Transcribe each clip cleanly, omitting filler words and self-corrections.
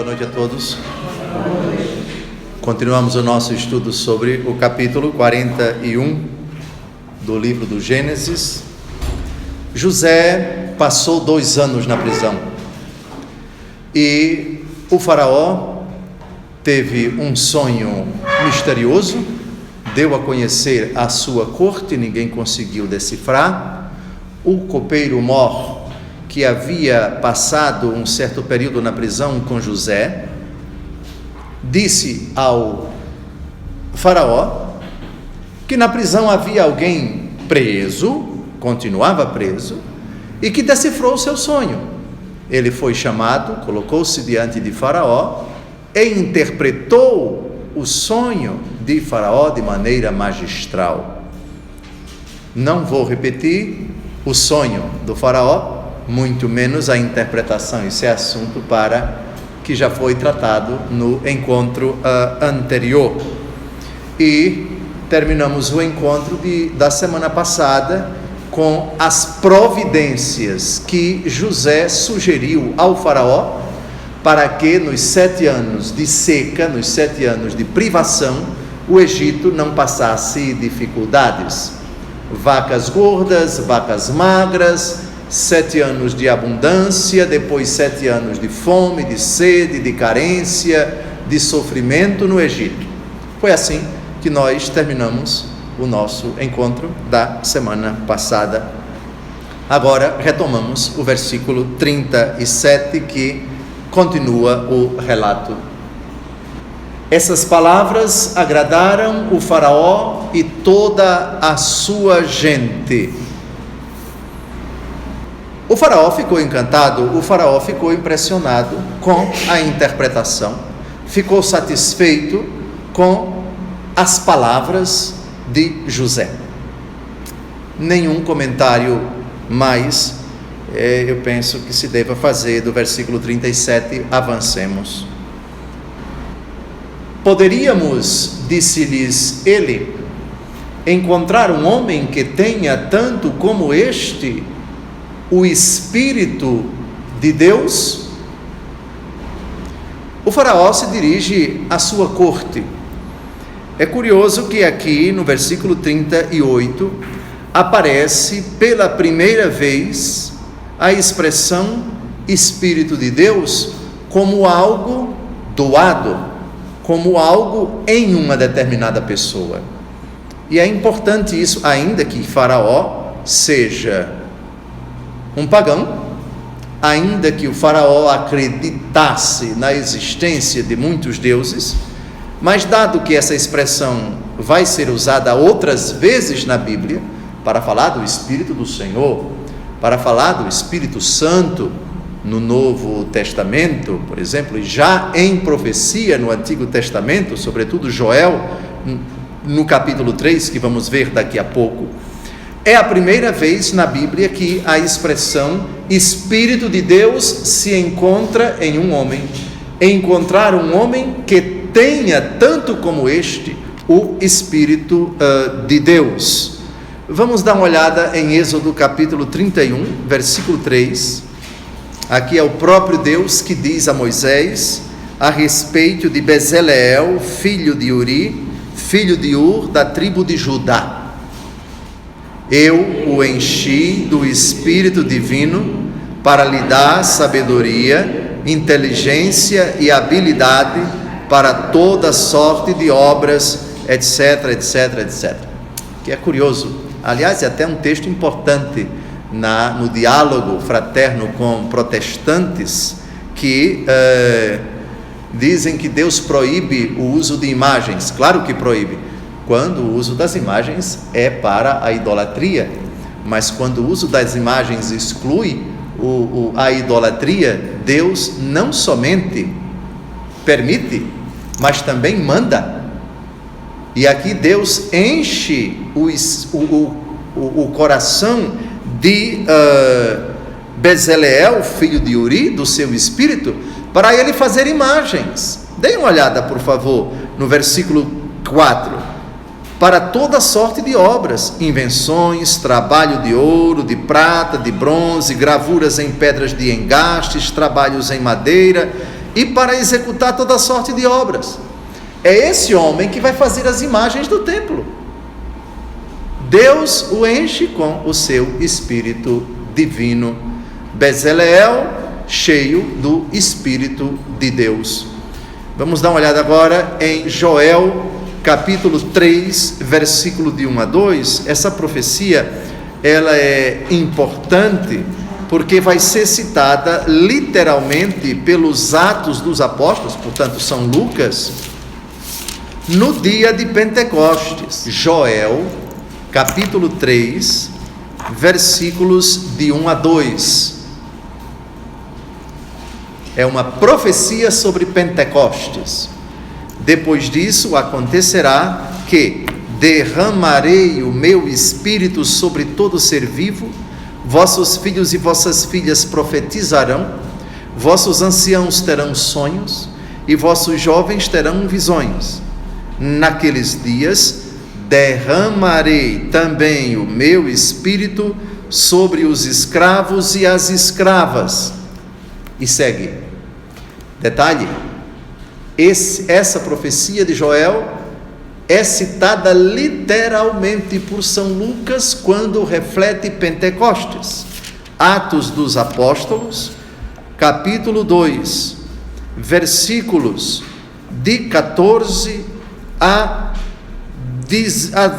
noite a todos. Continuamos o nosso estudo sobre o capítulo 41 do livro do Gênesis. José passou 2 anos na prisão e o faraó teve um sonho misterioso, deu a conhecer a sua corte, ninguém conseguiu decifrar. O copeiro Mor, que havia passado um certo período na prisão com José, disse ao faraó que na prisão havia alguém preso, continuava preso, e que decifrou o seu sonho. Ele foi chamado, colocou-se diante de faraó e interpretou o sonho de faraó de maneira magistral. Não vou repetir o sonho do faraó, muito menos a interpretação. Isso é assunto que já foi tratado no encontro anterior. E terminamos o encontro da semana passada com as providências que José sugeriu ao faraó para que nos 7 anos de seca, nos 7 anos de privação, o Egito não passasse dificuldades. Vacas gordas, vacas magras, 7 anos de abundância, depois 7 anos de fome, de sede, de carência, de sofrimento no Egito. Foi assim que nós terminamos o nosso encontro da semana passada. Agora retomamos o versículo 37, que continua o relato. Essas palavras agradaram o faraó e toda a sua gente. O faraó ficou encantado, o faraó ficou impressionado com a interpretação, ficou satisfeito com as palavras de José. Nenhum comentário mais, eu penso que se deva fazer do versículo 37, avancemos. Poderíamos, disse-lhes ele, encontrar um homem que tenha tanto como este o Espírito de Deus? O faraó se dirige à sua corte. É curioso que aqui no versículo 38 aparece pela primeira vez a expressão Espírito de Deus como algo doado, como algo em uma determinada pessoa. E é importante isso, ainda que faraó seja um pagão, ainda que o faraó acreditasse na existência de muitos deuses, mas dado que essa expressão vai ser usada outras vezes na Bíblia, para falar do Espírito do Senhor, para falar do Espírito Santo no Novo Testamento, por exemplo, e já em profecia no Antigo Testamento, sobretudo Joel, no capítulo 3, que vamos ver daqui a pouco, é a primeira vez na Bíblia que a expressão Espírito de Deus se encontra em um homem. Encontrar um homem que tenha tanto como este o Espírito de Deus. Vamos dar uma olhada em Êxodo capítulo 31, versículo 3. Aqui é o próprio Deus que diz a Moisés a respeito de Bezaleel, filho de Uri, filho de Ur, da tribo de Judá. Eu o enchi do Espírito Divino para lhe dar sabedoria, inteligência e habilidade para toda sorte de obras, etc, etc, etc. Que é curioso, aliás, é até um texto importante no diálogo fraterno com protestantes, que dizem que Deus proíbe o uso de imagens. Claro que proíbe, quando o uso das imagens é para a idolatria, mas quando o uso das imagens exclui a idolatria, Deus não somente permite, mas também manda. E aqui Deus enche o coração de Bezaleel, filho de Uri, do seu espírito, para ele fazer imagens. Deem uma olhada, por favor, no versículo 4. Para toda sorte de obras, invenções, trabalho de ouro, de prata, de bronze, gravuras em pedras de engastes, trabalhos em madeira e para executar toda sorte de obras. É esse homem que vai fazer as imagens do templo. Deus o enche com o seu Espírito divino. Bezaleel, cheio do Espírito de Deus. Vamos dar uma olhada agora em Joel, capítulo 3, versículo de 1 a 2. Essa profecia, ela é importante, porque vai ser citada literalmente pelos Atos dos Apóstolos, portanto São Lucas, no dia de Pentecostes. Joel, capítulo 3, versículos de 1 a 2. É uma profecia sobre Pentecostes. Depois disso acontecerá que derramarei o meu Espírito sobre todo ser vivo, vossos filhos e vossas filhas profetizarão, vossos anciãos terão sonhos, e vossos jovens terão visões. Naqueles dias derramarei também o meu Espírito sobre os escravos e as escravas. E segue. Detalhe, essa profecia de Joel é citada literalmente por São Lucas quando reflete Pentecostes. Atos dos Apóstolos, capítulo 2, versículos de 14 a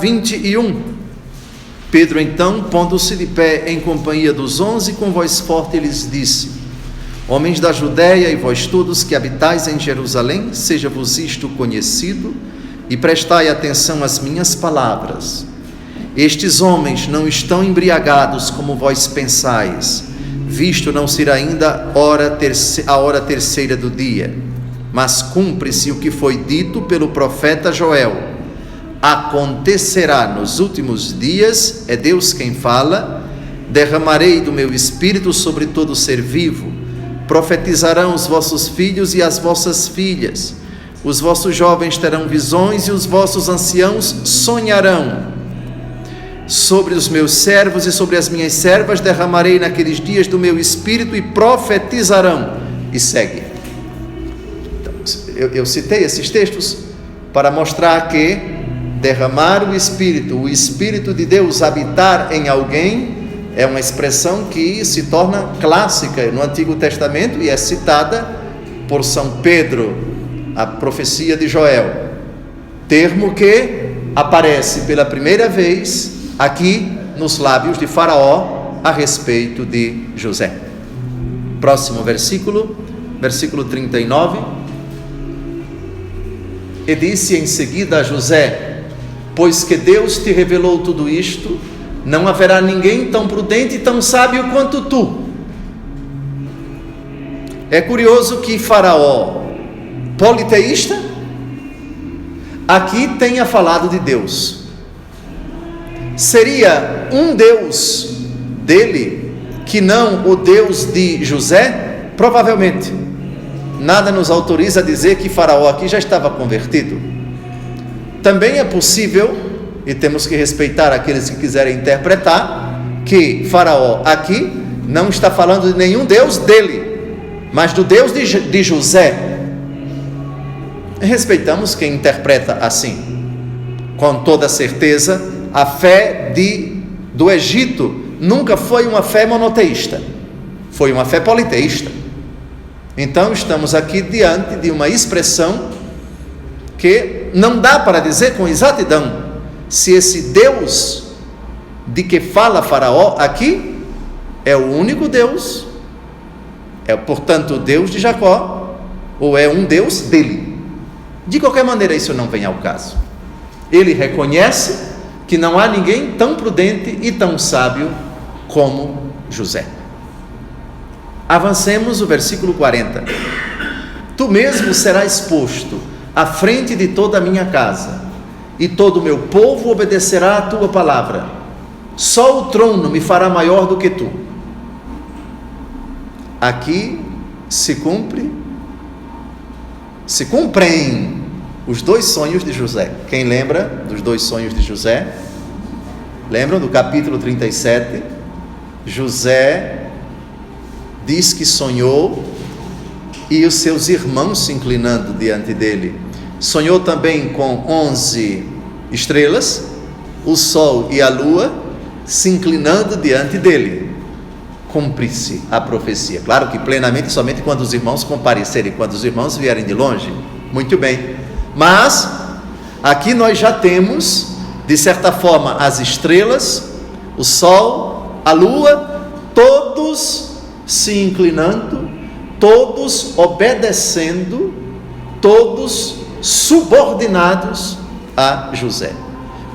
21. Pedro então, pondo-se de pé em companhia dos 11, com voz forte lhes disse: homens da Judéia e vós todos que habitais em Jerusalém, seja-vos isto conhecido, e prestai atenção às minhas palavras. Estes homens não estão embriagados como vós pensais, visto não ser ainda a hora terceira do dia, mas cumpre-se o que foi dito pelo profeta Joel: acontecerá nos últimos dias, é Deus quem fala, derramarei do meu Espírito sobre todo ser vivo, profetizarão os vossos filhos e as vossas filhas, os vossos jovens terão visões e os vossos anciãos sonharão. Sobre os meus servos e sobre as minhas servas derramarei naqueles dias do meu Espírito e profetizarão. E segue. Então, eu citei esses textos para mostrar que derramar o Espírito de Deus habitar em alguém, é uma expressão que se torna clássica no Antigo Testamento e é citada por São Pedro, a profecia de Joel, termo que aparece pela primeira vez aqui nos lábios de Faraó a respeito de José. Próximo versículo, versículo 39. E disse em seguida a José: pois que Deus te revelou tudo isto, não haverá ninguém tão prudente e tão sábio quanto tu. É curioso que Faraó, politeísta, aqui tenha falado de Deus. Seria um Deus dele que não o Deus de José? Provavelmente. Nada nos autoriza a dizer que Faraó aqui já estava convertido. Também é possível, e temos que respeitar aqueles que quiserem interpretar, que Faraó aqui não está falando de nenhum Deus dele, mas do Deus de José. Respeitamos quem interpreta assim. Com toda certeza, a fé do Egito nunca foi uma fé monoteísta, foi uma fé politeísta. Então estamos aqui diante de uma expressão que não dá para dizer com exatidão se esse Deus de que fala Faraó aqui é o único Deus, é portanto o Deus de Jacó, ou é um Deus dele. De qualquer maneira isso não vem ao caso. Ele reconhece que não há ninguém tão prudente e tão sábio como José. Avancemos o versículo 40. Tu mesmo serás posto à frente de toda a minha casa, e todo o meu povo obedecerá à tua palavra. Só o trono me fará maior do que tu. Aqui se cumprem os dois sonhos de José. Quem lembra dos dois sonhos de José? Lembram do capítulo 37? José diz que sonhou e os seus irmãos se inclinando diante dele. Sonhou também com 11 estrelas, o sol e a lua se inclinando diante dele. Cumpre-se a profecia. Claro que plenamente somente quando os irmãos comparecerem, quando os irmãos vierem de longe. Muito bem. Mas aqui nós já temos, de certa forma, as estrelas, o sol, a lua, todos se inclinando, todos obedecendo, todos subordinados a José.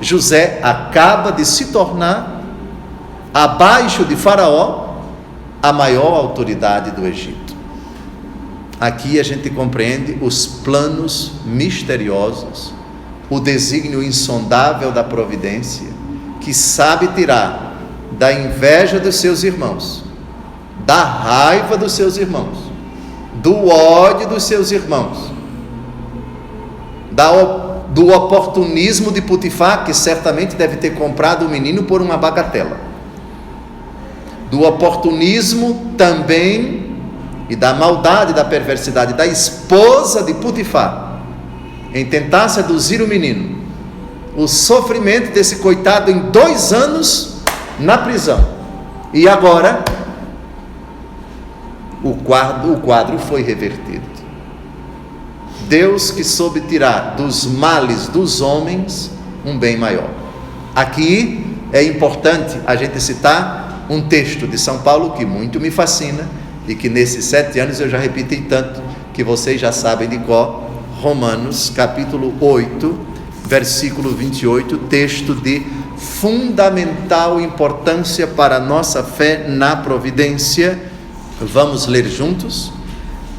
José acaba de se tornar, abaixo de Faraó, a maior autoridade do Egito. Aqui a gente compreende os planos misteriosos, o desígnio insondável da providência, que sabe tirar da inveja dos seus irmãos, da raiva dos seus irmãos, do ódio dos seus irmãos, do oportunismo de Potifar, que certamente deve ter comprado o menino por uma bagatela, do oportunismo também e da maldade, da perversidade da esposa de Potifar em tentar seduzir o menino, o sofrimento desse coitado em 2 anos na prisão. E agora o quadro foi revertido. Deus que soube tirar dos males dos homens um bem maior. Aqui é importante a gente citar um texto de São Paulo que muito me fascina e que nesses 7 anos eu já repeti tanto que vocês já sabem de cor. Romanos capítulo 8, versículo 28, texto de fundamental importância para a nossa fé na providência. Vamos ler juntos?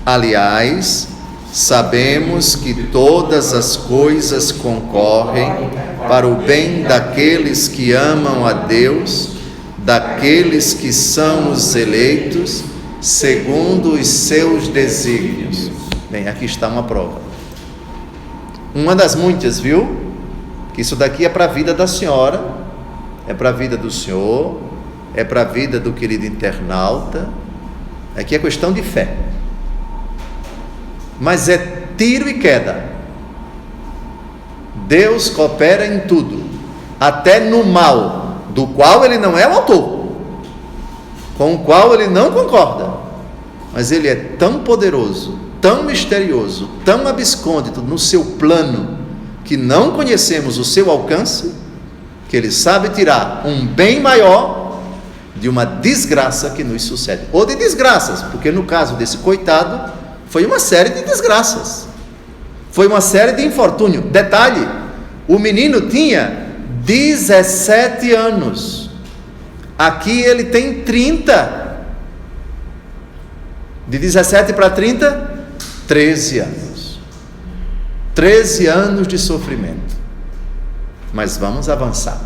Aliás, sabemos que todas as coisas concorrem para o bem daqueles que amam a Deus, daqueles que são os eleitos, segundo os seus desígnios. Bem, aqui está uma prova. Uma das muitas, viu? Que isso daqui é para a vida da senhora, é para a vida do senhor, é para a vida do querido internauta. Aqui é questão de fé. Mas é tiro e queda. Deus coopera em tudo, até no mal, do qual ele não é o autor, com o qual ele não concorda, mas ele é tão poderoso, tão misterioso, tão abscôndito no seu plano, que não conhecemos o seu alcance, que ele sabe tirar um bem maior de uma desgraça que nos sucede, ou de desgraças, porque no caso desse coitado, foi uma série de desgraças, foi uma série de infortúnio. Detalhe, o menino tinha 17 anos, aqui ele tem 30, de 17 para 30, 13 anos, 13 anos de sofrimento. Mas vamos avançar.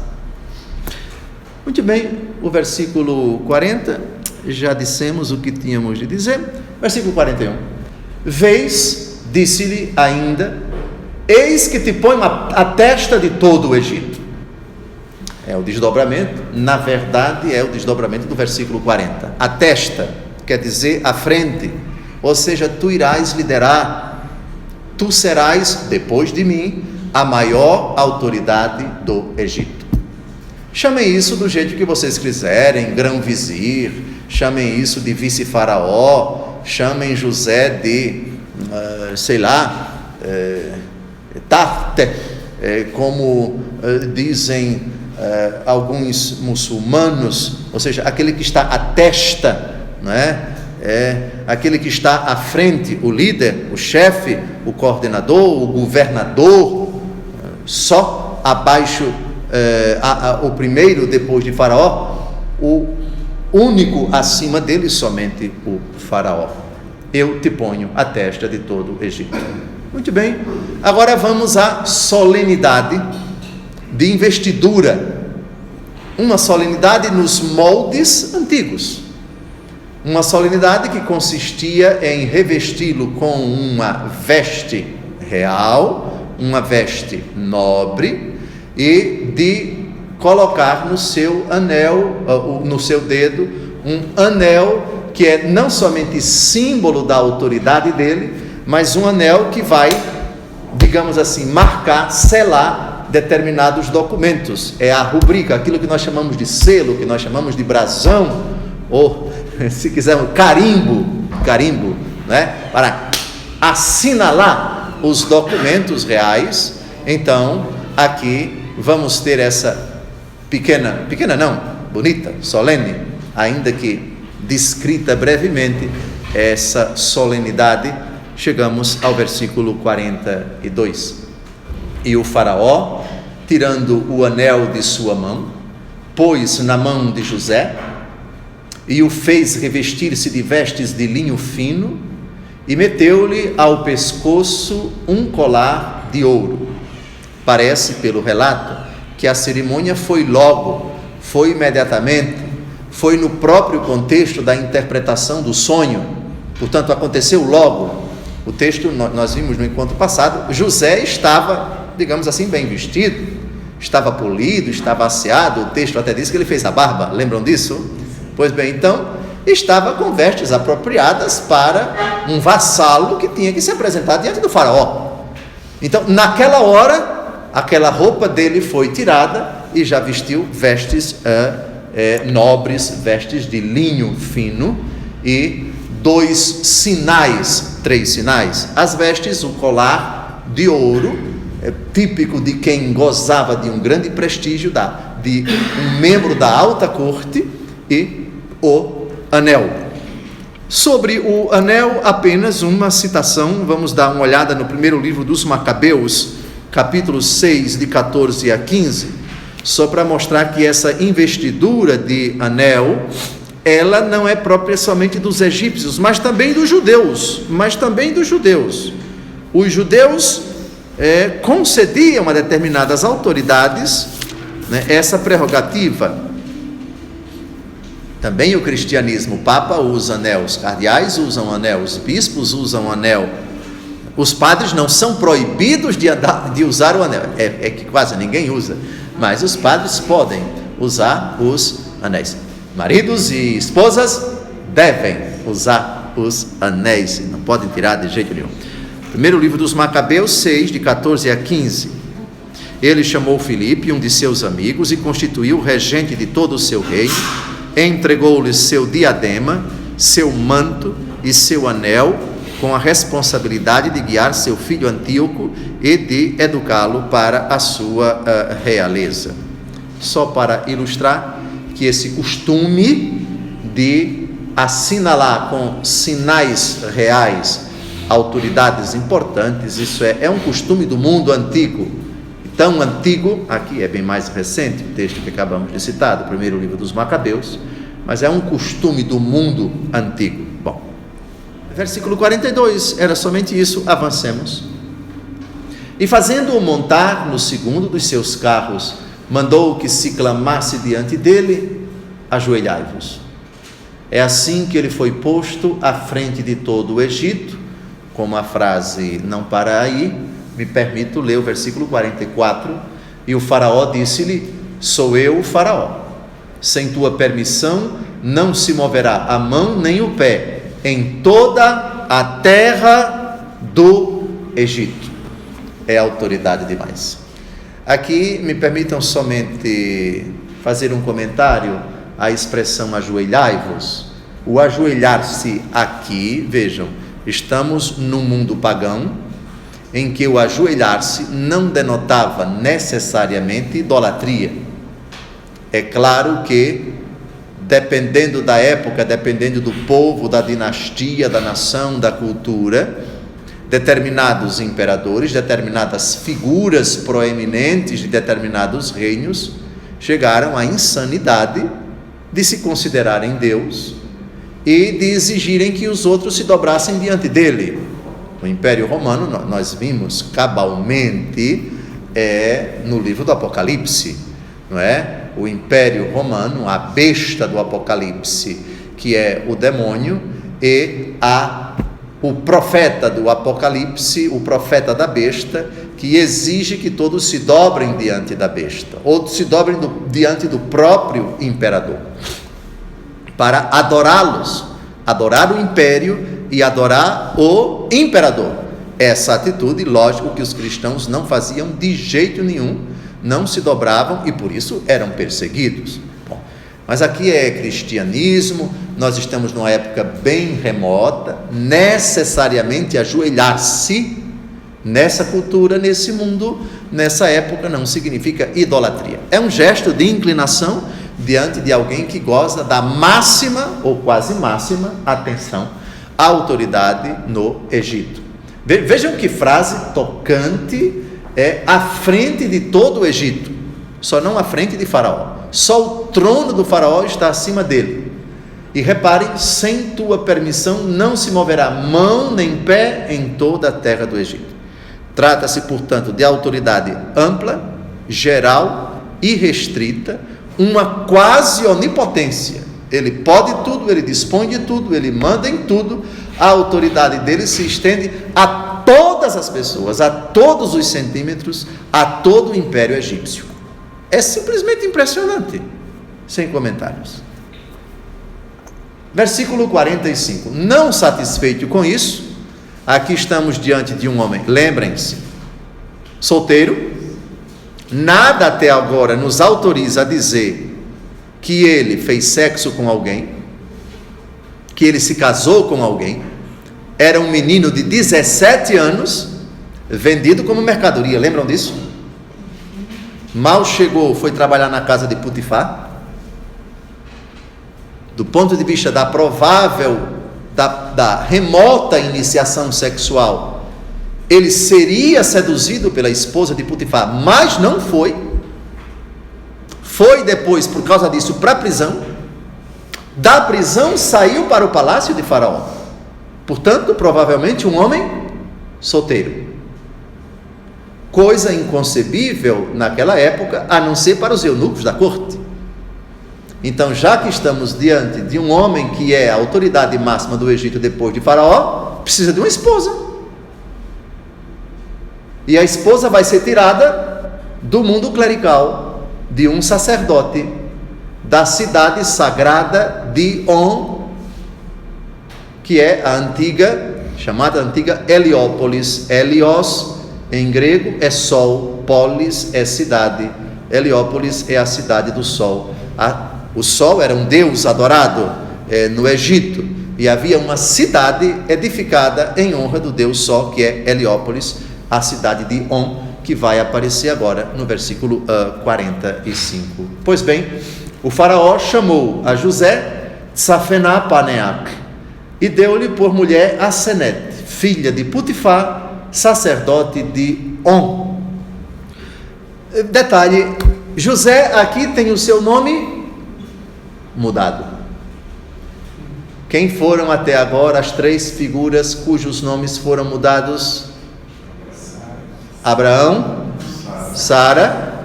Muito bem, o versículo 40, já dissemos o que tínhamos de dizer. Versículo 41, vês, disse-lhe ainda, eis que te ponho a testa de todo o Egito. É o desdobramento, na verdade é o desdobramento do versículo 40. A testa quer dizer a frente, ou seja, tu irás liderar, tu serás, depois de mim, a maior autoridade do Egito. Chamem isso do jeito que vocês quiserem, grão-vizir, chamem isso de vice-faraó, chamem José de, Tarte, como dizem alguns muçulmanos, ou seja, aquele que está à testa, não é? Aquele que está à frente, o líder, o chefe, o coordenador, o governador, só abaixo, o primeiro depois de Faraó, o único acima dele, somente o Faraó. Eu te ponho a testa de todo o Egito. Muito bem, agora vamos à solenidade de investidura, uma solenidade nos moldes antigos, uma solenidade que consistia em revesti-lo com uma veste real, uma veste nobre, e de colocar no seu anel, no seu dedo, um anel que é não somente símbolo da autoridade dele, mas um anel que vai, digamos assim, marcar, selar determinados documentos. É a rubrica, aquilo que nós chamamos de selo, que nós chamamos de brasão, ou, se quisermos, carimbo, né? Para assinalar os documentos reais. Então, aqui vamos ter essa pequena não, bonita, solene, ainda que descrita brevemente, essa solenidade. Chegamos ao versículo 42. E o faraó, tirando o anel de sua mão, pôs na mão de José e o fez revestir-se de vestes de linho fino e meteu-lhe ao pescoço um colar de ouro. Parece, pelo relato, que a cerimônia foi imediatamente, foi no próprio contexto da interpretação do sonho, portanto aconteceu logo. O texto, nós vimos no encontro passado, José estava, digamos assim, bem vestido, estava polido, estava asseado. O texto até diz que ele fez a barba, lembram disso? Pois bem, então, estava com vestes apropriadas para um vassalo que tinha que se apresentar diante do faraó. Então, naquela hora, aquela roupa dele foi tirada e já vestiu vestes nobres, vestes de linho fino e três sinais. As vestes, o colar de ouro, típico de quem gozava de um grande prestígio, de um membro da alta corte, e o anel. Sobre o anel, apenas uma citação. Vamos dar uma olhada no primeiro livro dos Macabeus, capítulo 6, de 14 a 15, só para mostrar que essa investidura de anel, ela não é própria somente dos egípcios, mas também dos judeus. Os judeus concediam a determinadas autoridades, né, essa prerrogativa. Também o cristianismo, o Papa usa anel, os cardeais usam anel, os bispos usam anel. Os padres não são proibidos de usar o anel, é que quase ninguém usa, mas os padres podem usar os anéis. Maridos e esposas devem usar os anéis, não podem tirar de jeito nenhum. Primeiro livro dos Macabeus 6, de 14 a 15. Ele chamou Filipe, um de seus amigos, e constituiu regente de todo o seu reino. Entregou-lhe seu diadema, seu manto e seu anel, com a responsabilidade de guiar seu filho Antíoco e de educá-lo para a sua realeza. Só para ilustrar que esse costume de assinalar com sinais reais autoridades importantes, isso é um costume do mundo antigo. Tão antigo, aqui é bem mais recente, o texto que acabamos de citar, do primeiro livro dos Macabeus, mas é um costume do mundo antigo. Bom, versículo 42, era somente isso, avancemos. E fazendo-o montar no segundo dos seus carros, mandou que se clamasse diante dele: ajoelhai-vos. É assim que ele foi posto à frente de todo o Egito. Como a frase não para aí, me permito ler o versículo 44. E o faraó disse-lhe: sou eu o faraó, sem tua permissão não se moverá a mão nem o pé em toda a terra do Egito. É autoridade demais. Aqui me permitam somente fazer um comentário à expressão ajoelhai-vos. O ajoelhar-se aqui, vejam, estamos num mundo pagão, em que o ajoelhar-se não denotava necessariamente idolatria. É claro que, dependendo da época, dependendo do povo, da dinastia, da nação, da cultura, determinados imperadores, determinadas figuras proeminentes de determinados reinos chegaram à insanidade de se considerarem Deus e de exigirem que os outros se dobrassem diante dele. O Império Romano, nós vimos cabalmente no livro do Apocalipse, não é? O Império Romano, a besta do Apocalipse, que é o demônio, e o profeta do Apocalipse, o profeta da besta, que exige que todos se dobrem diante da besta, ou se dobrem diante do próprio imperador, para adorá-los, adorar o império e adorar o imperador. Essa atitude, lógico que os cristãos não faziam de jeito nenhum, não se dobravam e por isso eram perseguidos. Bom, mas aqui é cristianismo, nós estamos numa época bem remota, necessariamente ajoelhar-se nessa cultura, nesse mundo, nessa época não significa idolatria. É um gesto de inclinação diante de alguém que goza da máxima ou quase máxima atenção à autoridade no Egito. Vejam que frase tocante, à frente de todo o Egito, só não à frente de Faraó, só o trono do Faraó está acima dele. E reparem, sem tua permissão não se moverá mão nem pé em toda a terra do Egito. Trata-se, portanto, de autoridade ampla, geral, irrestrita, uma quase onipotência. Ele pode tudo, ele dispõe de tudo, ele manda em tudo. A autoridade dele se estende a todas as pessoas, a todos os centímetros, a todo o império egípcio. É simplesmente impressionante, sem comentários. Versículo 45. Não satisfeito com isso, aqui estamos diante de um homem, lembrem-se, solteiro, nada até agora nos autoriza a dizer que ele fez sexo com alguém, que ele se casou com alguém. Era um menino de 17 anos, vendido como mercadoria, lembram disso? Mal chegou, foi trabalhar na casa de Potifar. Do ponto de vista da provável, da remota iniciação sexual, ele seria seduzido pela esposa de Potifar, mas não foi. Foi depois, por causa disso, para a prisão. Da prisão saiu para o palácio de Faraó. Portanto, provavelmente um homem solteiro. Coisa inconcebível naquela época, a não ser para os eunucos da corte. Então, já que estamos diante de um homem que é a autoridade máxima do Egito depois de Faraó, precisa de uma esposa. E a esposa vai ser tirada do mundo clerical de um sacerdote da cidade sagrada de On, que é a antiga, chamada antiga Heliópolis. Helios em grego é sol, polis é cidade, Heliópolis é a cidade do sol. O sol era um deus adorado no Egito, e havia uma cidade edificada em honra do deus sol, que é Heliópolis, a cidade de On, que vai aparecer agora no versículo 45. Pois bem, o faraó chamou a José Tsafená-Paneach e deu-lhe por mulher Asenete, filha de Potifar, sacerdote de On. Detalhe, José aqui tem o seu nome mudado. Quem foram até agora as três figuras cujos nomes foram mudados? Abraão, Sara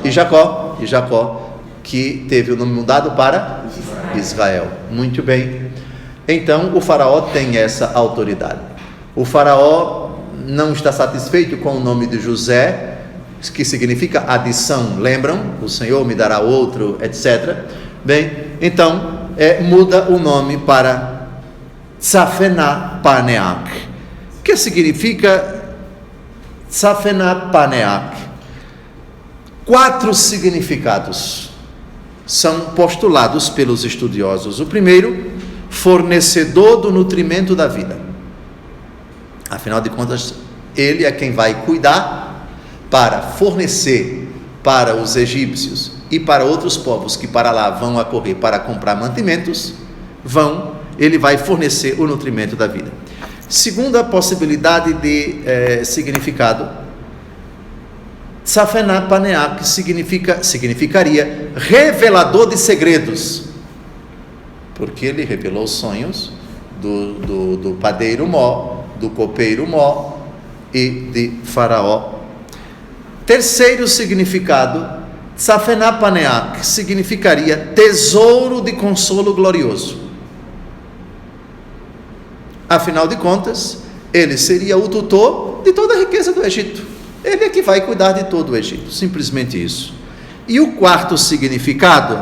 e Jacó. E Jacó, que teve o nome mudado para Israel. Muito bem. Então o faraó tem essa autoridade. O faraó não está satisfeito com o nome de José, que significa adição, lembram? O Senhor me dará outro, etc. Bem, então muda o nome para Tsafená-Paneach, que significa Tsafená-Paneach. 4 significados são postulados pelos estudiosos. O primeiro, fornecedor do nutrimento da vida. Afinal de contas, ele é quem vai cuidar para fornecer para os egípcios e para outros povos que para lá vão acorrer para comprar mantimentos, ele vai fornecer o nutrimento da vida. Segunda possibilidade de significado, Tsafená-Paneach significaria revelador de segredos, porque ele revelou sonhos do padeiro Mó, do copeiro Mó e de Faraó. Terceiro significado, Tsafená-Paneach significaria tesouro de consolo glorioso. Afinal de contas, ele seria o tutor de toda a riqueza do Egito. Ele é que vai cuidar de todo o Egito, simplesmente isso. E o quarto significado,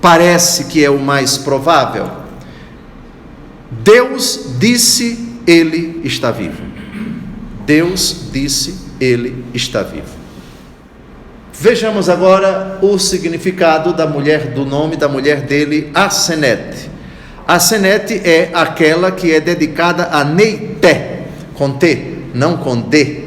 parece que é o mais provável, Deus disse, ele está vivo. Deus disse, ele está vivo. Vejamos agora o significado da mulher, do nome da mulher dele, Asenete. Asenete é aquela que é dedicada a Neité, com T, não com D.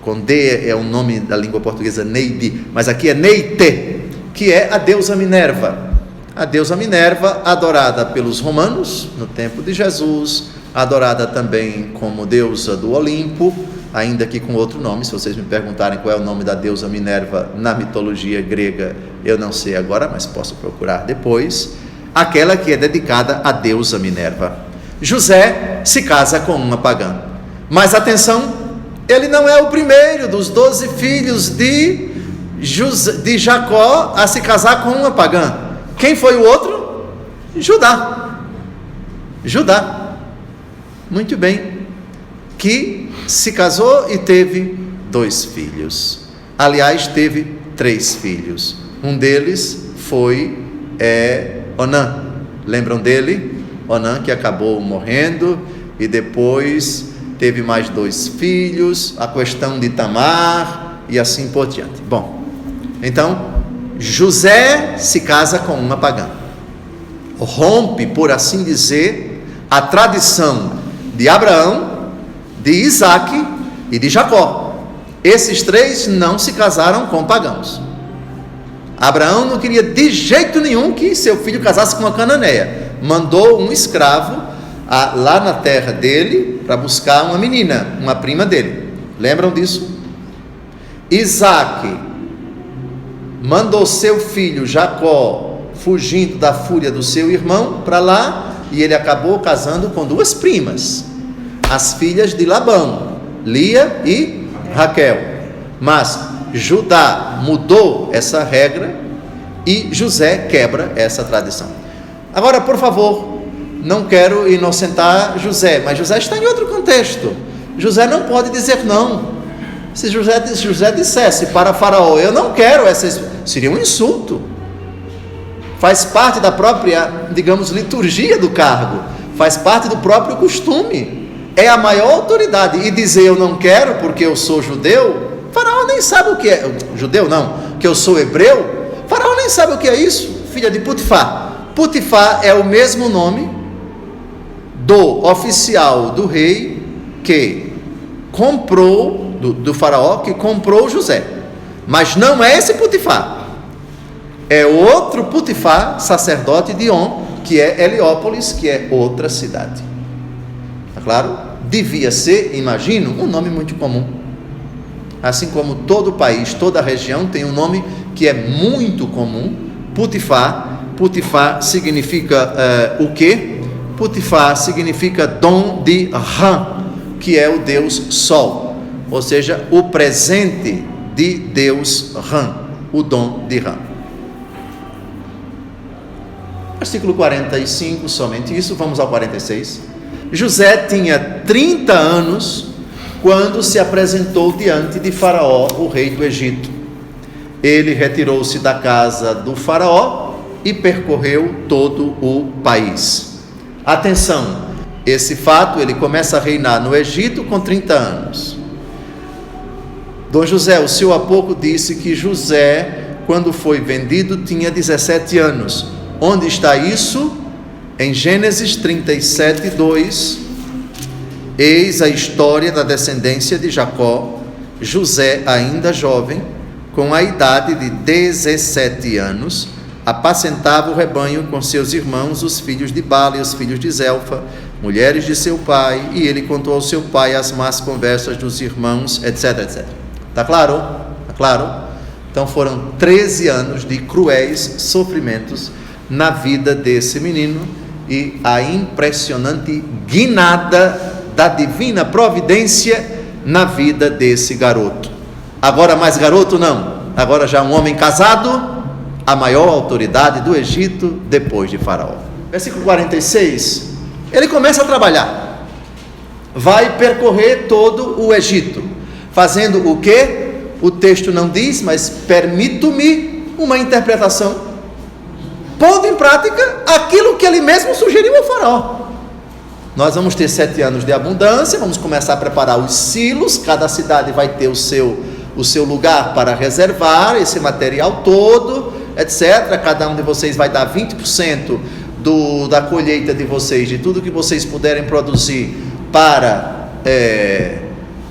Com D é o nome da língua portuguesa Neide, mas aqui é Neité, que é a deusa Minerva. A deusa Minerva, adorada pelos romanos no tempo de Jesus, adorada também como deusa do Olimpo, ainda que com outro nome. Se vocês me perguntarem qual é o nome da deusa Minerva na mitologia grega, eu não sei agora, mas posso procurar depois. Aquela que é dedicada à deusa Minerva. José se casa com uma pagã, mas atenção, ele não é o primeiro dos 12 filhos de Jacó a se casar com uma pagã. Quem foi o outro? Judá. Muito bem, que se casou e teve 2 filhos. Aliás, teve 3 filhos. Um deles foi Onã. Lembram dele? Onã, que acabou morrendo, e depois teve mais 2 filhos, a questão de Tamar e assim por diante. Bom, então José se casa com uma pagã, rompe, por assim dizer, a tradição de Abraão, de Isaac e de Jacó. Esses 3 não se casaram com pagãos. Abraão não queria de jeito nenhum que seu filho casasse com uma cananeia. Mandou um escravo lá na terra dele para buscar uma menina, uma prima dele. Lembram disso? Isaac mandou seu filho Jacó, fugindo da fúria do seu irmão, para lá, e ele acabou casando com 2 primas, as filhas de Labão, Lia e Raquel. Mas Judá mudou essa regra e José quebra essa tradição. Agora, por favor, não quero inocentar José, mas José está em outro contexto. José não pode dizer não. Se José dissesse para Faraó, eu não quero seria um insulto. Faz parte da própria, digamos, liturgia do cargo, faz parte do próprio costume. É a maior autoridade. E dizer eu não quero porque eu sou judeu, Faraó nem sabe o que é. Judeu não, que eu sou hebreu, Faraó nem sabe o que é isso. Filha de Potifar. Potifar é o mesmo nome do oficial do rei que comprou, do faraó que comprou José. Mas não é esse Potifar, é outro Potifar, sacerdote de On, que é Heliópolis, que é outra cidade. Tá claro? Devia ser, imagino, um nome muito comum. Assim como todo país, toda região tem um nome que é muito comum, Potifar. Potifar significa o quê? Potifar significa dom de Ra, que é o Deus Sol, ou seja, o presente de Deus Ra, o dom de Ra. Versículo 45, somente isso. Vamos ao 46. José tinha 30 anos quando se apresentou diante de Faraó, o rei do Egito. Ele retirou-se da casa do Faraó e percorreu todo o país. Atenção, esse fato, ele começa a reinar no Egito com 30 anos. Dom José, o senhor há pouco disse que José, quando foi vendido, tinha 17 anos. Onde está isso? Em Gênesis 37, 2. Eis a história da descendência de Jacó. José, ainda jovem, com a idade de 17 anos, apacentava o rebanho com seus irmãos, os filhos de Bala e os filhos de Zelfa, mulheres de seu pai, e ele contou ao seu pai as más conversas dos irmãos, etc, etc. Está claro? Está claro? Então foram 13 anos de cruéis sofrimentos na vida desse menino e a impressionante guinada da divina providência na vida desse garoto. Agora mais garoto não, agora já um homem casado, a maior autoridade do Egito depois de Faraó. Versículo 46, ele começa a trabalhar, vai percorrer todo o Egito, fazendo o que? O texto não diz, mas permito-me uma interpretação, pondo em prática aquilo que ele mesmo sugeriu ao Faraó. Nós vamos ter 7 anos de abundância, vamos começar a preparar os silos, cada cidade vai ter o seu lugar para reservar esse material todo, etc. Cada um de vocês vai dar 20% da colheita de vocês, de tudo que vocês puderem produzir para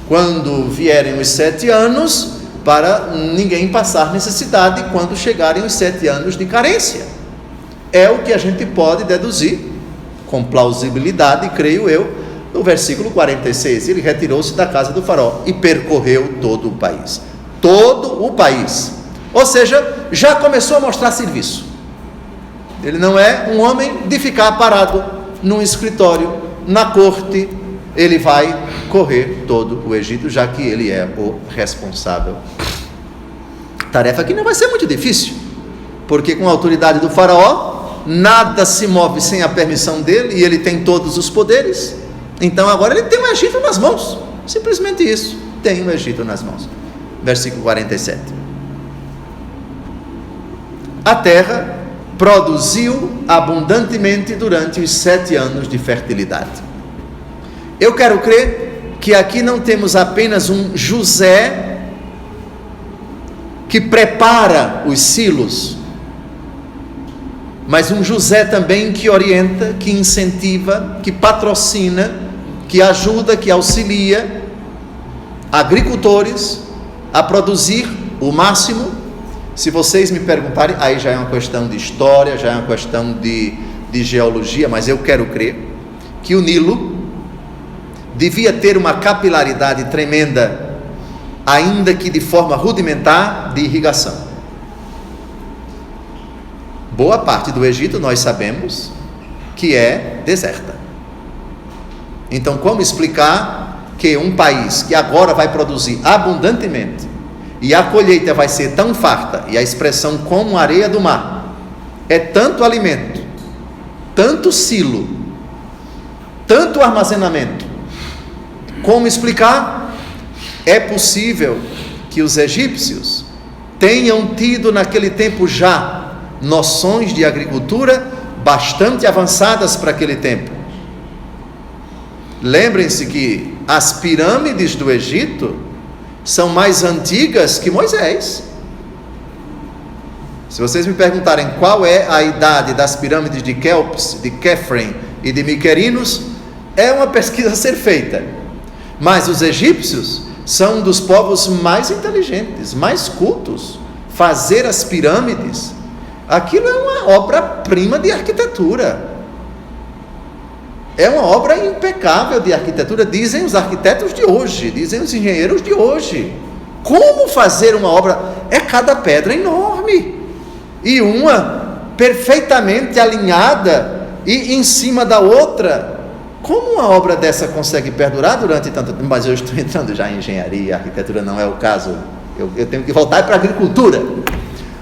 quando vierem os 7 anos, para ninguém passar necessidade quando chegarem os 7 anos de carência. É o que a gente pode deduzir com plausibilidade, creio eu, no versículo 46, ele retirou-se da casa do faraó e percorreu todo o país. Todo o país. Ou seja, já começou a mostrar serviço. Ele não é um homem de ficar parado num escritório, na corte. Ele vai correr todo o Egito, já que ele é o responsável. Tarefa que não vai ser muito difícil, porque com a autoridade do faraó, nada se move sem a permissão dele, e ele tem todos os poderes. Então agora ele tem o Egito nas mãos, simplesmente isso, tem o Egito nas mãos. Versículo 47. A terra produziu abundantemente durante os 7 anos de fertilidade. Eu quero crer que aqui não temos apenas um José que prepara os silos, mas um José também que orienta, que incentiva, que patrocina, que ajuda, que auxilia agricultores a produzir o máximo. Se vocês me perguntarem, aí já é uma questão de história, já é uma questão de geologia, mas eu quero crer que o Nilo devia ter uma capilaridade tremenda, ainda que de forma rudimentar, de irrigação. Boa parte do Egito nós sabemos que é deserta. Então, como explicar que um país que agora vai produzir abundantemente e a colheita vai ser tão farta, e a expressão como areia do mar, é tanto alimento, tanto silo, tanto armazenamento? Como explicar? É possível que os egípcios tenham tido naquele tempo já noções de agricultura bastante avançadas para aquele tempo. Lembrem-se que as pirâmides do Egito são mais antigas que Moisés. Se vocês me perguntarem qual é a idade das pirâmides de Kelps, de Khafre e de Miquerinos, é uma pesquisa a ser feita. Mas os egípcios são um dos povos mais inteligentes, mais cultos. Fazer as pirâmides, aquilo é uma obra-prima de arquitetura. É uma obra impecável de arquitetura, dizem os arquitetos de hoje, dizem os engenheiros de hoje. Como fazer uma obra? É cada pedra enorme, e uma perfeitamente alinhada e em cima da outra. Como uma obra dessa consegue perdurar durante tanto tempo? Mas eu estou entrando já em engenharia, arquitetura não é o caso. Eu tenho que voltar para a agricultura.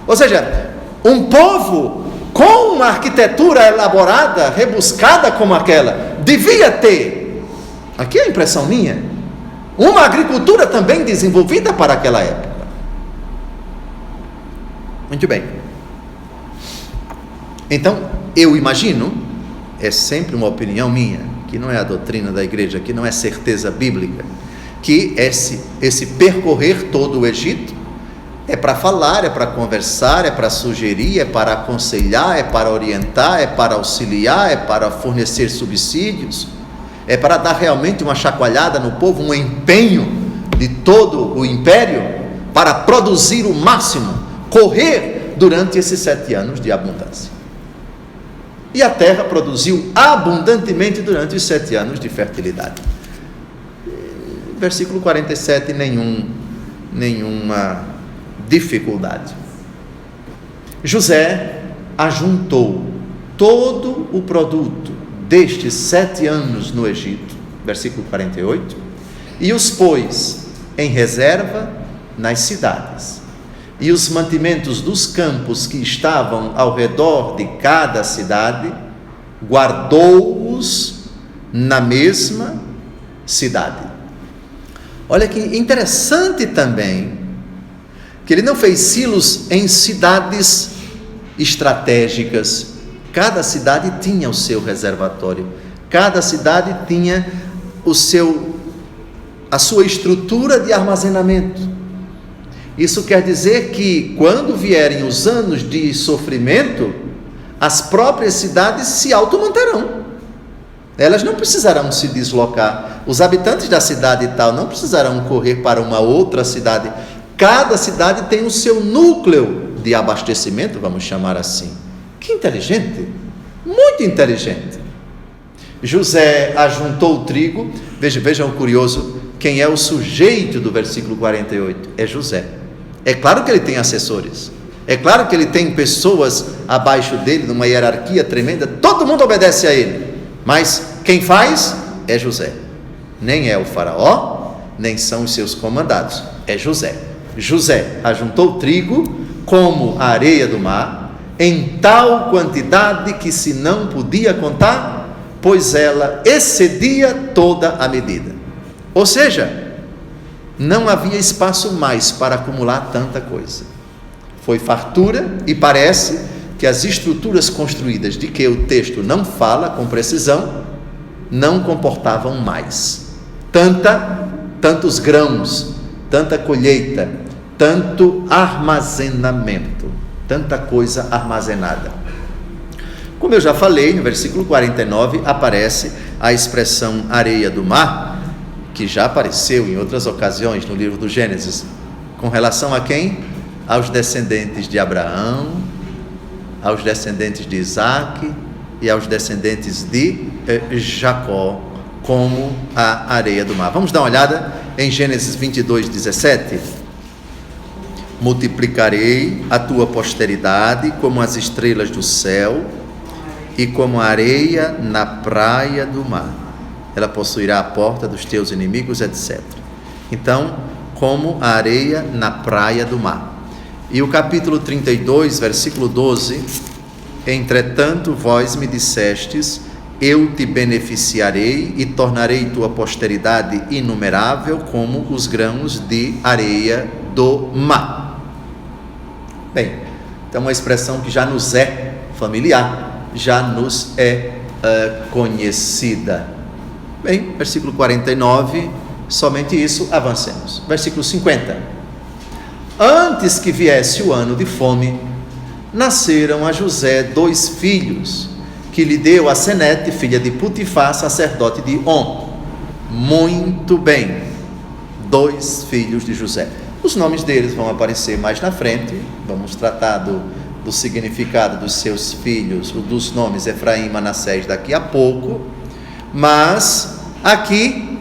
Ou seja, um povo com uma arquitetura elaborada, rebuscada como aquela, devia ter, aqui é a impressão minha, uma agricultura também desenvolvida para aquela época. Muito bem. Então, eu imagino, é sempre uma opinião minha, que não é a doutrina da igreja, que não é certeza bíblica, que esse percorrer todo o Egito é para falar, é para conversar, é para sugerir, é para aconselhar, é para orientar, é para auxiliar, é para fornecer subsídios, é para dar realmente uma chacoalhada no povo, um empenho de todo o império para produzir o máximo, correr durante esses 7 anos de abundância. E a terra produziu abundantemente durante os 7 anos de fertilidade. Versículo 47, nenhuma dificuldade. José ajuntou todo o produto destes 7 anos no Egito, versículo 48, e os pôs em reserva nas cidades, e os mantimentos dos campos que estavam ao redor de cada cidade, guardou-os na mesma cidade. Olha que interessante também, que ele não fez silos em cidades estratégicas. Cada cidade tinha o seu reservatório, Cada cidade tinha a sua estrutura de armazenamento. Isso quer dizer que quando vierem os anos de sofrimento, as próprias cidades se automanterão. Elas não precisarão se deslocar. Os habitantes da cidade tal não precisarão correr para uma outra cidade. Cada cidade tem o seu núcleo de abastecimento, vamos chamar assim. Que inteligente! Muito inteligente. José ajuntou o trigo. Vejam o curioso, quem é o sujeito do versículo 48? É José. É claro que ele tem assessores, é claro que ele tem pessoas abaixo dele, numa hierarquia tremenda, todo mundo obedece a ele, mas quem faz é José. Nem é o faraó, nem são os seus comandados, é José. José ajuntou o trigo como a areia do mar, em tal quantidade que se não podia contar, pois ela excedia toda a medida. Ou seja, não havia espaço mais para acumular tanta coisa. Foi fartura, e parece que as estruturas construídas, de que o texto não fala com precisão, não comportavam mais tantos grãos, tanta colheita, tanto armazenamento, tanta coisa armazenada. Como eu já falei, no versículo 49 aparece a expressão areia do mar, que já apareceu em outras ocasiões no livro do Gênesis, com relação a quem? Aos descendentes de Abraão, aos descendentes de Isaac e aos descendentes de Jacó, como a areia do mar. Vamos dar uma olhada em Gênesis 22, 17. Multiplicarei a tua posteridade como as estrelas do céu e como a areia na praia do mar. Ela possuirá a porta dos teus inimigos, etc. Então, como a areia na praia do mar. E o capítulo 32, versículo 12: entretanto vós me dissestes, eu te beneficiarei e tornarei tua posteridade inumerável como os grãos de areia do mar. Bem, então uma expressão que já nos é familiar, já nos é conhecida. Bem, versículo 49, somente isso, avancemos. Versículo 50. Antes que viesse o ano de fome, nasceram a José 2 filhos, que lhe deu a Senete, filha de Putifar, sacerdote de On. Muito bem, 2 filhos de José. Os nomes deles vão aparecer mais na frente, vamos tratar do significado dos seus filhos, dos nomes Efraim e Manassés daqui a pouco. Mas aqui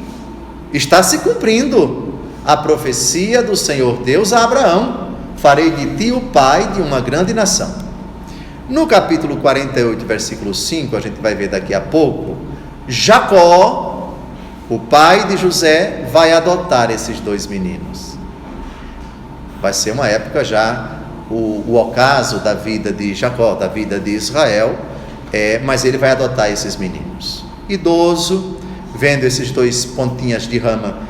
está se cumprindo a profecia do Senhor Deus a Abraão: farei de ti o pai de uma grande nação. No capítulo 48, versículo 5, a gente vai ver daqui a pouco, Jacó, o pai de José, vai adotar esses 2 meninos. Vai ser uma época já, o ocaso da vida de Jacó, da vida de Israel, mas ele vai adotar esses meninos. Idoso, vendo esses 2 pontinhas de rama,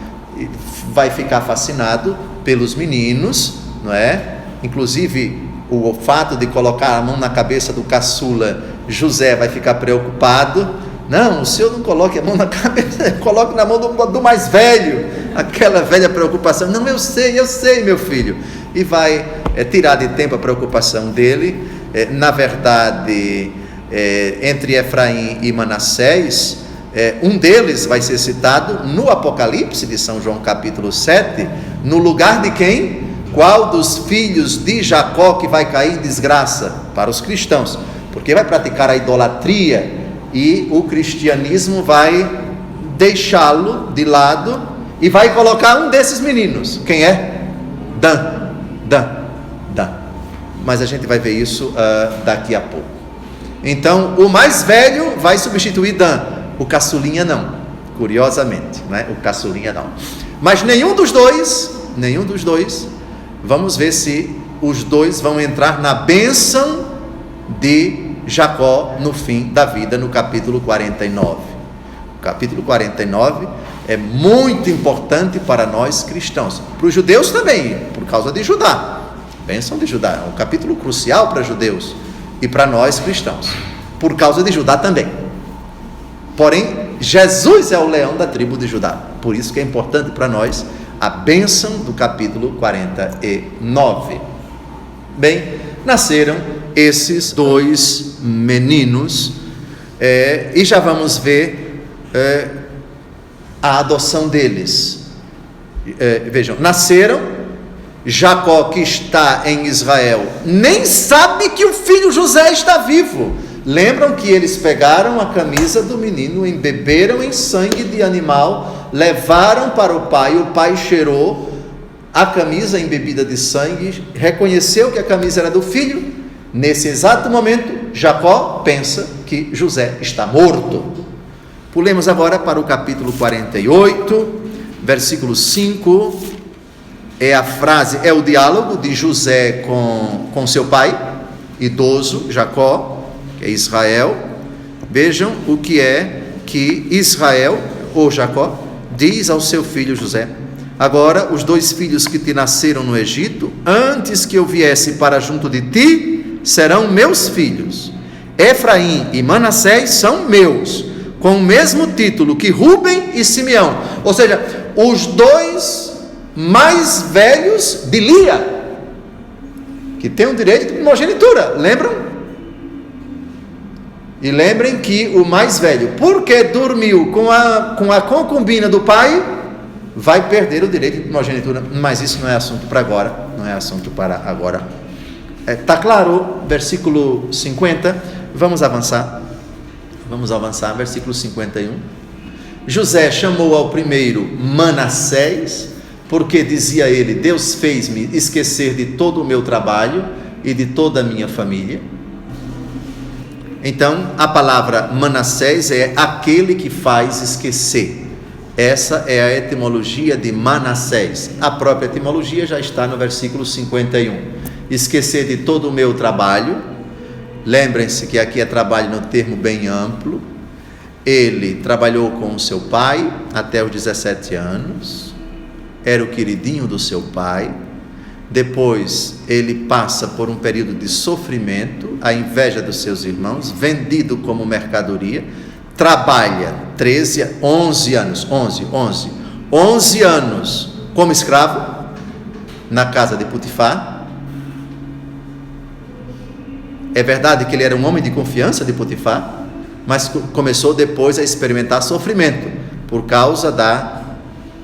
vai ficar fascinado pelos meninos, não é? Inclusive, o fato de colocar a mão na cabeça do caçula, José vai ficar preocupado. Não, o senhor não coloque a mão na cabeça, coloque na mão do mais velho, aquela velha preocupação. Não, eu sei, meu filho. E vai tirar de tempo a preocupação dele. Na verdade, entre Efraim e Manassés, um deles vai ser citado no Apocalipse de São João capítulo 7, no lugar de quem? Qual dos filhos de Jacó que vai cair em desgraça? Para os cristãos, porque vai praticar a idolatria e o cristianismo vai deixá-lo de lado e vai colocar um desses meninos. Quem é? Dan. Mas a gente vai ver isso daqui a pouco. Então, o mais velho vai substituir Dan, o caçulinha não, curiosamente, né? O caçulinha não. Mas nenhum dos dois, vamos ver se os 2 vão entrar na bênção de Jacó no fim da vida, no capítulo 49. O capítulo 49 é muito importante para nós cristãos, para os judeus também, por causa de Judá. Bênção de Judá, é um capítulo crucial para judeus e para nós cristãos, por causa de Judá também. Porém, Jesus é o leão da tribo de Judá. Por isso que é importante para nós a bênção do capítulo 49. Bem, nasceram esses dois meninos, e já vamos ver a adoção deles. Vejam, nasceram. Jacó, que está em Israel, nem sabe que o filho José está vivo. Lembram que eles pegaram a camisa do menino, embeberam em sangue de animal, levaram para o pai cheirou a camisa embebida de sangue, reconheceu que a camisa era do filho. Nesse exato momento, Jacó pensa que José está morto. Pulemos agora para o capítulo 48, versículo 5, é o diálogo de José com seu pai, idoso, Jacó, que é Israel. Vejam o que é que Israel, ou Jacó, diz ao seu filho José: agora os dois filhos que te nasceram no Egito, antes que eu viesse para junto de ti, serão meus filhos. Efraim e Manassés são meus, com o mesmo título que Rúben e Simeão. Ou seja, os dois mais velhos de Lia, que tem o direito de primogenitura, lembram? E lembrem que o mais velho, porque dormiu com a concubina do pai, vai perder o direito de primogenitura. Mas isso não é assunto para agora, não é assunto para agora. Está claro? Versículo 50, vamos avançar, versículo 51. José chamou ao primeiro Manassés, porque dizia ele: Deus fez-me esquecer de todo o meu trabalho e de toda a minha família. Então, a palavra Manassés é aquele que faz esquecer. Essa é a etimologia de Manassés. A própria etimologia já está no versículo 51. Esquecer de todo o meu trabalho. Lembrem-se que aqui é trabalho no termo bem amplo. Ele trabalhou com o seu pai até os 17 anos. Era o queridinho do seu pai. Depois ele passa por um período de sofrimento, a inveja dos seus irmãos, vendido como mercadoria, trabalha 11 anos como escravo na casa de Potifar. É verdade que ele era um homem de confiança de Potifar, mas começou depois a experimentar sofrimento por causa da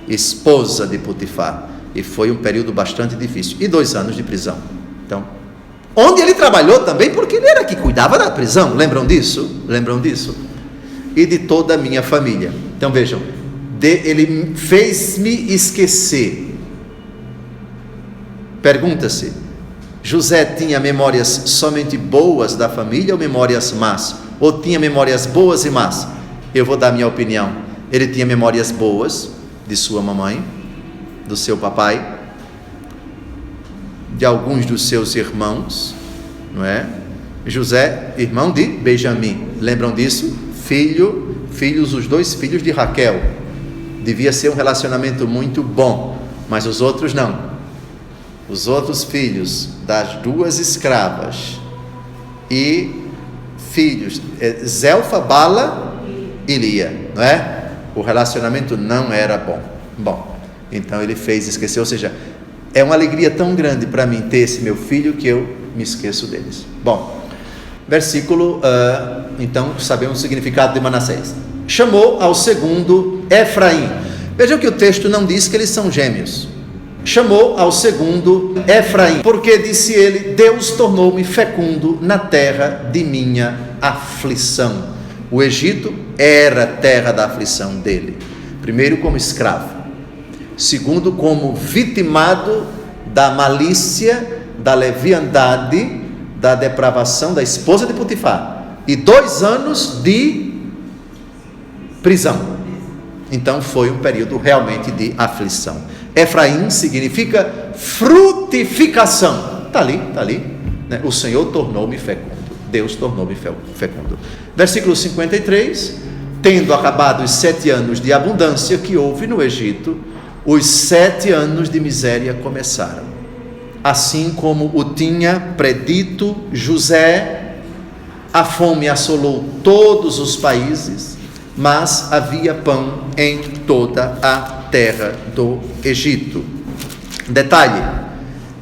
esposa de Potifar. E foi um período bastante difícil. E 2 anos de prisão. Então, onde ele trabalhou também, porque ele era que cuidava da prisão. Lembram disso? E de toda a minha família. Então vejam, ele fez-me esquecer. Pergunta-se: José tinha memórias somente boas da família ou memórias más? Ou tinha memórias boas e más? Eu vou dar minha opinião. Ele tinha memórias boas de sua mamãe, do seu papai, de alguns dos seus irmãos, não é? José, irmão de Benjamim, lembram disso? Filhos, os 2 filhos de Raquel. Devia ser um relacionamento muito bom, mas os outros não. Os outros filhos das 2 escravas e filhos Zelfa, Bala e Lia, não é? O relacionamento não era bom. Então ele fez esquecer, ou seja, é uma alegria tão grande para mim ter esse meu filho que eu me esqueço deles. Bom, versículo, então sabemos o significado de Manassés. Chamou ao segundo Efraim. Vejam que o texto não diz que eles são gêmeos. Chamou ao segundo Efraim, porque disse ele: Deus tornou-me fecundo na terra de minha aflição. O Egito era a terra da aflição dele. Primeiro como escravo, segundo como vitimado da malícia, da leviandade, da depravação da esposa de Potifar, e 2 anos de prisão. Então foi um período realmente de aflição. Efraim significa frutificação. Está ali, né? O Senhor tornou-me fecundo. Deus tornou-me fecundo. Versículo 53: tendo acabado os 7 anos de abundância que houve no Egito, os 7 anos de miséria começaram. Assim como o tinha predito José, a fome assolou todos os países, mas havia pão em toda a terra do Egito. Detalhe,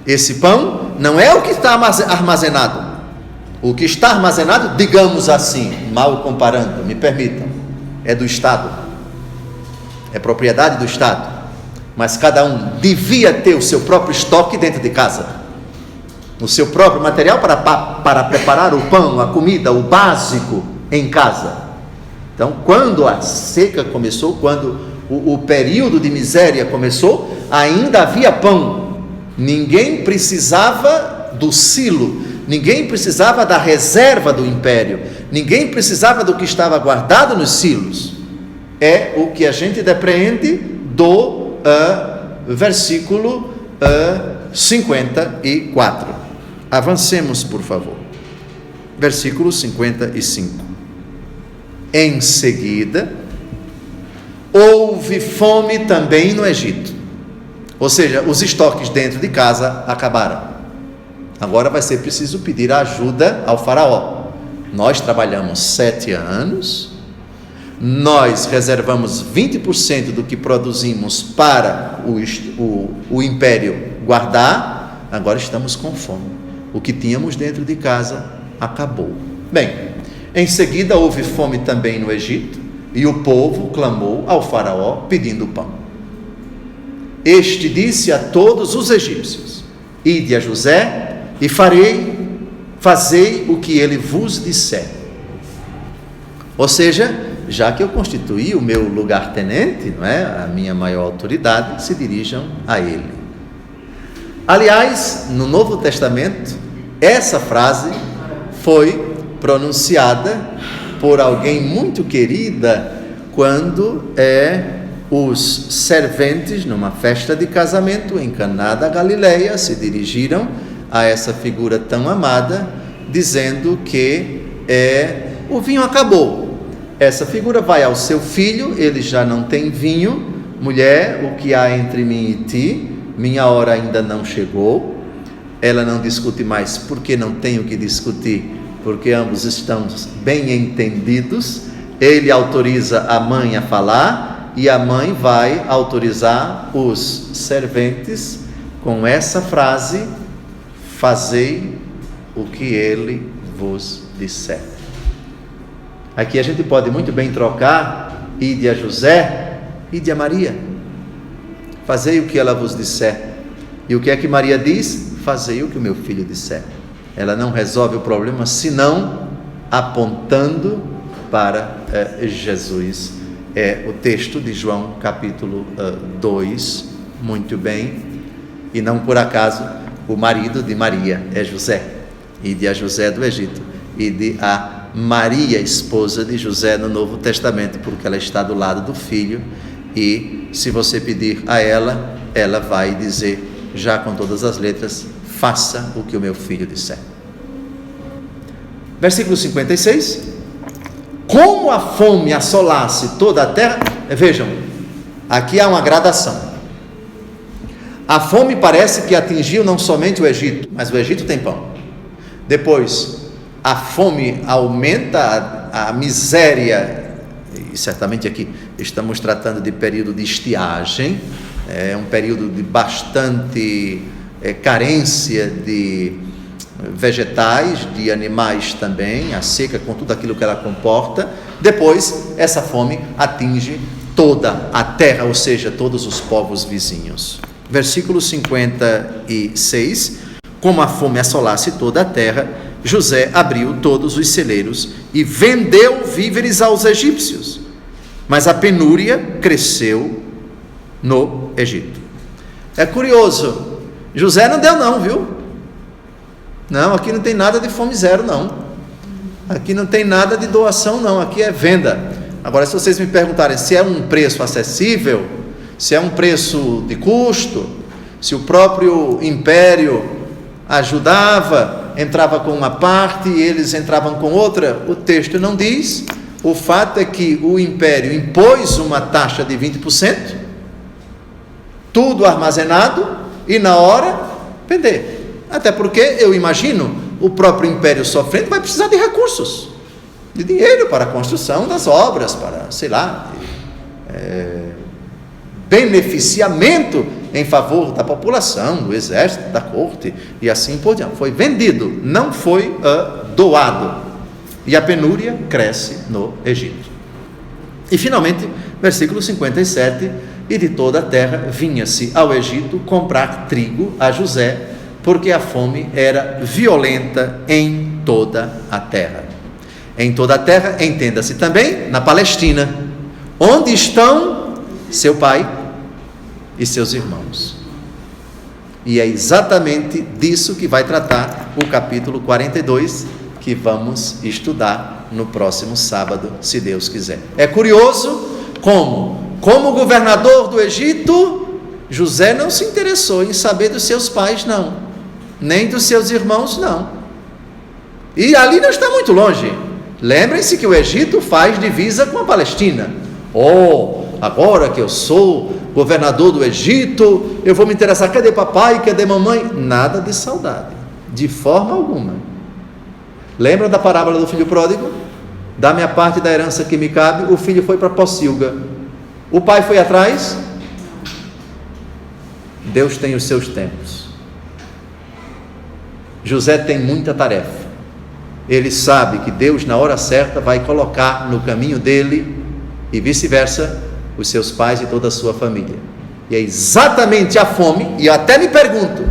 esse pão não é o que está armazenado. O que está armazenado, digamos assim, mal comparando, me permitam, é do Estado, é propriedade do Estado, mas cada um devia ter o seu próprio estoque dentro de casa, o seu próprio material para preparar o pão, a comida, o básico em casa. Então, quando a seca começou, quando o período de miséria começou, ainda havia pão, ninguém precisava do silo, ninguém precisava da reserva do império, ninguém precisava do que estava guardado nos silos. É o que a gente depreende do versículo 54. Avancemos, por favor. Versículo 55. Em seguida, houve fome também no Egito. Ou seja, os estoques dentro de casa acabaram. Agora vai ser preciso pedir ajuda ao faraó. Nós trabalhamos 7 anos, nós reservamos 20% do que produzimos para o império guardar, agora estamos com fome. O que tínhamos dentro de casa acabou. Bem, em seguida houve fome também no Egito, e o povo clamou ao faraó pedindo pão. Este disse a todos os egípcios: ide a José e fazei o que ele vos disser. Ou seja, já que eu constituí o meu lugar-tenente, não é, a minha maior autoridade, se dirijam a ele. Aliás, no Novo Testamento, essa frase foi pronunciada por alguém muito querida quando os serventes, numa festa de casamento em Caná da Galileia, se dirigiram a essa figura tão amada, dizendo que o vinho acabou. Essa figura vai ao seu filho, ele já não tem vinho. Mulher, o que há entre mim e ti? Minha hora ainda não chegou. Ela não discute mais, porque não tem o que discutir, porque ambos estão bem entendidos. Ele autoriza a mãe a falar, e a mãe vai autorizar os serventes com essa frase: fazei o que ele vos disser. Aqui a gente pode muito bem trocar ide a José, ide a Maria. Fazei o que ela vos disser. E o que é que Maria diz? Fazei o que o meu filho disser. Ela não resolve o problema senão apontando para Jesus. É o texto de João capítulo 2, muito bem. E não por acaso o marido de Maria é José. Ide a José do Egito, ide a Maria, esposa de José no Novo Testamento, porque ela está do lado do filho, e se você pedir a ela, ela vai dizer, já com todas as letras: faça o que o meu filho disser. Versículo 56. Como a fome assolasse toda a terra. Vejam, aqui há uma gradação. A fome parece que atingiu não somente o Egito, mas o Egito tem pão. Depois, a fome aumenta, a miséria, e certamente aqui estamos tratando de período de estiagem, é um período de bastante carência de vegetais, de animais também, a seca com tudo aquilo que ela comporta. Depois, essa fome atinge toda a terra, ou seja, todos os povos vizinhos. Versículo 56. Como a fome assolasse toda a terra, José abriu todos os celeiros e vendeu víveres aos egípcios, mas a penúria cresceu no Egito. É curioso, José não deu não, viu? Não, aqui não tem nada de fome zero não, aqui não tem nada de doação não, aqui é venda. Agora, se vocês me perguntarem se é um preço acessível, se é um preço de custo, se o próprio império ajudava, entrava com uma parte e eles entravam com outra, o texto não diz. O fato é que o império impôs uma taxa de 20%, tudo armazenado, e na hora vender. Até porque eu imagino o próprio império sofrendo vai precisar de recursos. de dinheiro para a construção das obras, para, sei lá, beneficiamento em favor da população, do exército, da corte, e assim por diante. Foi vendido, não foi doado. E a penúria cresce no Egito. E finalmente, versículo 57, e de toda a terra vinha-se ao Egito comprar trigo a José, porque a fome era violenta em toda a terra. Em toda a terra, entenda-se também na Palestina, onde estão seu pai e seus irmãos. E é exatamente disso que vai tratar o capítulo 42, que vamos estudar no próximo sábado, se Deus quiser. É curioso como governador do Egito, José não se interessou em saber dos seus pais, não, nem dos seus irmãos, não. E ali não está muito longe. Lembrem-se que o Egito faz divisa com a Palestina. Agora que eu sou governador do Egito, eu vou me interessar, cadê papai, cadê mamãe? Nada de saudade, de forma alguma. Lembra da parábola do filho pródigo? Da minha parte da herança que me cabe, o filho foi para Pocilga. O pai foi atrás? Deus tem os seus tempos. José tem muita tarefa. Ele sabe que Deus, na hora certa, vai colocar no caminho dele, e vice-versa, os seus pais e toda a sua família. E é exatamente a fome, e eu até me pergunto,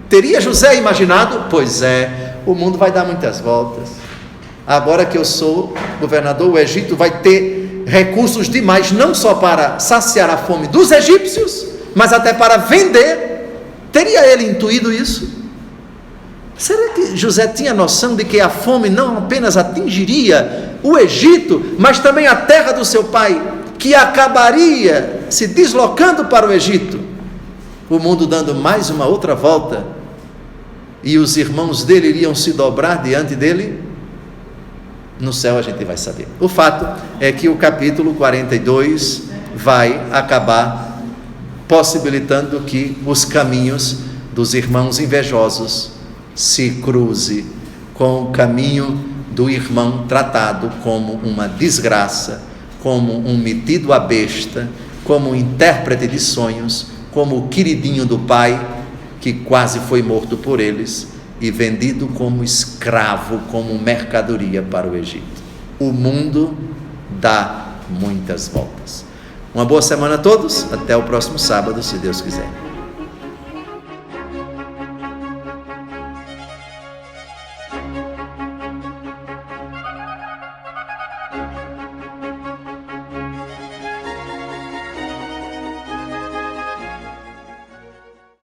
teria José imaginado? Pois é, o mundo vai dar muitas voltas. Agora que eu sou governador, o Egito vai ter recursos demais, não só para saciar a fome dos egípcios, mas até para vender. Teria ele intuído isso? Será que José tinha noção de que a fome não apenas atingiria o Egito, mas também a terra do seu pai, que acabaria se deslocando para o Egito, o mundo dando mais uma outra volta, e os irmãos dele iriam se dobrar diante dele? No céu a gente vai saber. O fato é que o capítulo 42 vai acabar possibilitando que os caminhos dos irmãos invejosos se cruze com o caminho do irmão tratado como uma desgraça, como um metido à besta, como um intérprete de sonhos, como o queridinho do pai, que quase foi morto por eles e vendido como escravo, como mercadoria para o Egito. O mundo dá muitas voltas. Uma boa semana a todos, até o próximo sábado, se Deus quiser.